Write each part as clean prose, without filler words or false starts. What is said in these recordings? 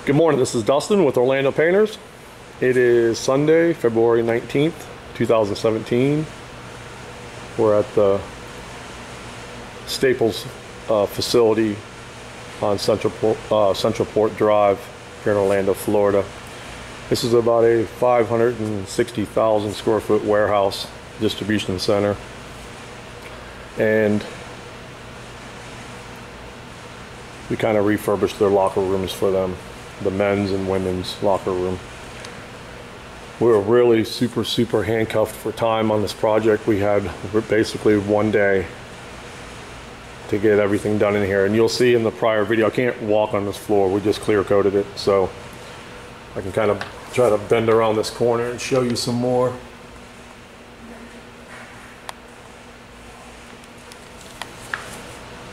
Good morning, this is Dustin with Orlando Painters. It is Sunday, February 19th, 2017. We're at the Staples facility on Central Port Drive here in Orlando, Florida. This is about a 560,000 square foot warehouse distribution center. And we kind of refurbished their locker rooms for them, the men's and women's locker room. We were really super handcuffed for time on this project. We had basically one day to get everything done in here. And you'll see in the prior video, I can't walk on this floor. We just clear coated it. So I can kind of try to bend around this corner and show you some more.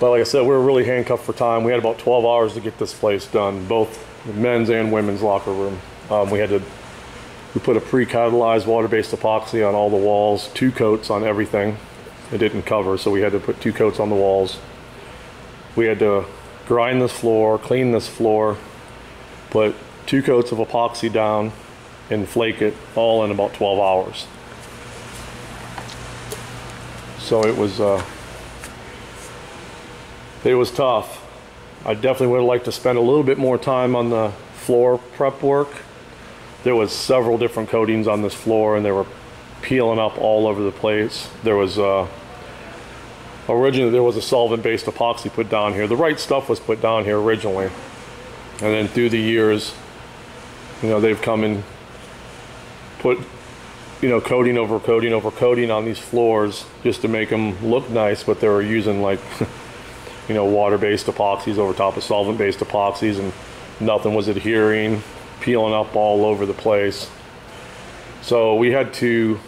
But like I said, we were really handcuffed for time. We had about 12 hours to get this place done, both the men's and women's locker room. We put a pre-catalyzed water-based epoxy on all the walls, 2 coats on everything. It didn't cover, so we had to put 2 coats on the walls. We had to grind this floor, clean this floor, put 2 coats of epoxy down, and flake it all in about 12 hours. So it was tough. I definitely would have liked to spend a little bit more time on the floor prep work. There was several different coatings on this floor and they were peeling up all over the place. There was originally there was a solvent-based epoxy put down here. The right stuff was put down here originally, and then through the years, you know, they've come and put, you know, coating over coating over coating on these floors just to make them look nice, but they were using like you know, water-based epoxies over top of solvent-based epoxies, and nothing was adhering, peeling up all over the place. So we had to,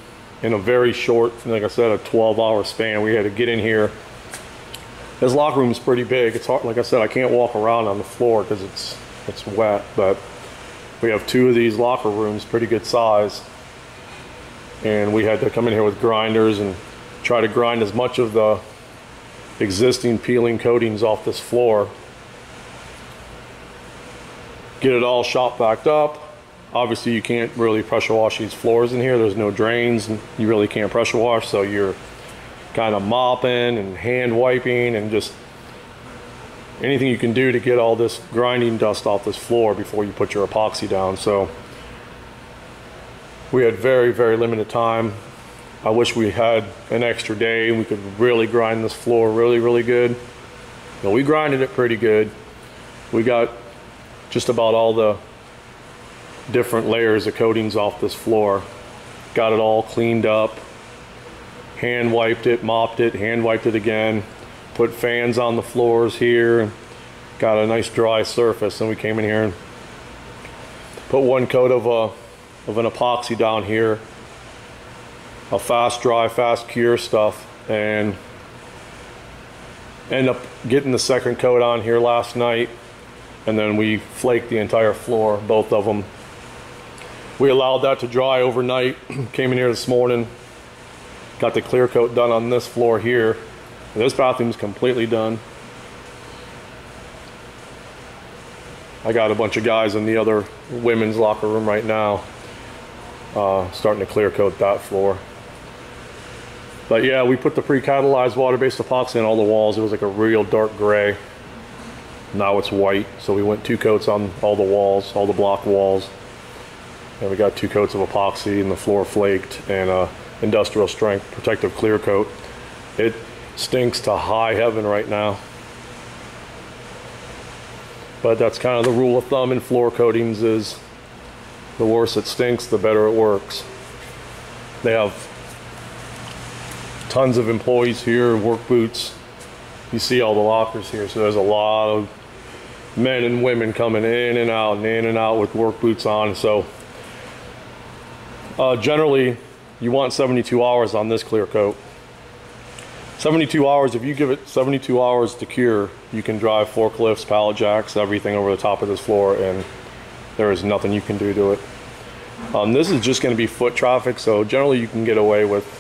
in a very short, like I said, a 12-hour span, we had to get in here. This locker room is pretty big. It's hard, like I said, I can't walk around on the floor because it's wet, but we have 2 of these locker rooms, pretty good size. And we had to come in here with grinders and try to grind as much of the existing peeling coatings off this floor, get it all shop vac up. Obviously you can't really pressure wash these floors in here. There's no drains and you really can't pressure wash, so you're kind of mopping and hand wiping and just anything you can do to get all this grinding dust off this floor before you put your epoxy down. So we had very limited time. I wish we had an extra day and we could really grind this floor really good. But we grinded it pretty good. We got just about all the different layers of coatings off this floor. Got it all cleaned up. Hand wiped it, mopped it, hand wiped it again. Put fans on the floors here. Got a nice dry surface, and we came in here and put 1 coat of an epoxy down here. A fast dry, fast cure stuff, and end up getting the 2nd coat on here last night, and then we flaked the entire floor, both of them. We allowed that to dry overnight. Came in here this morning, got the clear coat done on this floor here. This bathroom's completely done. I got a bunch of guys in the other women's locker room right now, starting to clear coat that floor. But yeah, we put the pre-catalyzed water-based epoxy on all the walls. It was like a real dark gray. Now it's white. So we went 2 coats on all the walls, all the block walls. And we got 2 coats of epoxy, and the floor flaked, and industrial strength protective clear coat. It stinks to high heaven right now. But that's kind of the rule of thumb in floor coatings, is the worse it stinks, the better it works. They have tons of employees here, work boots. You see all the lockers here, so there's a lot of men and women coming in and out with work boots on. So generally you want 72 hours on this clear coat. 72 hours, if you give it 72 hours to cure, you can drive forklifts, pallet jacks, everything over the top of this floor, and there is nothing you can do to it. This is just going to be foot traffic, so generally you can get away with,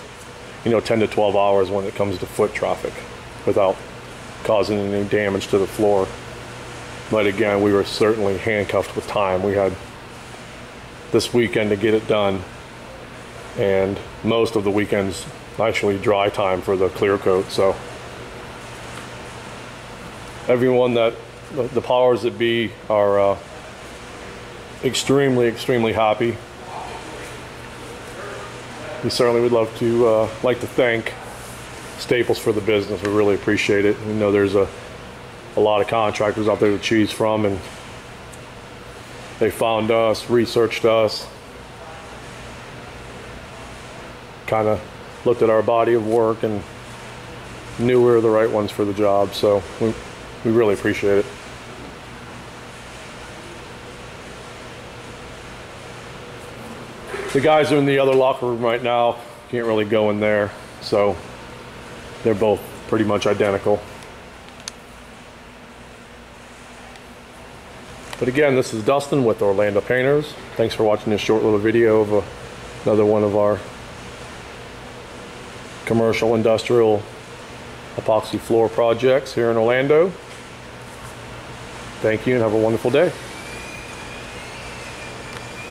you know, 10 to 12 hours when it comes to foot traffic without causing any damage to the floor. But again, we were certainly handcuffed with time. We had this weekend to get it done, and most of the weekend's actually dry time for the clear coat. So everyone that the powers that be are extremely happy. We certainly would love to like to thank Staples for the business. We really appreciate it. We know there's a lot of contractors out there to choose from, and they found us, researched us, kind of looked at our body of work and knew we were the right ones for the job. So we really appreciate it. The guys are in the other locker room right now. Can't really go in there. So they're both pretty much identical. But again, this is Dustin with Orlando Painters. Thanks for watching this short little video of another one of our commercial industrial epoxy floor projects here in Orlando. Thank you and have a wonderful day.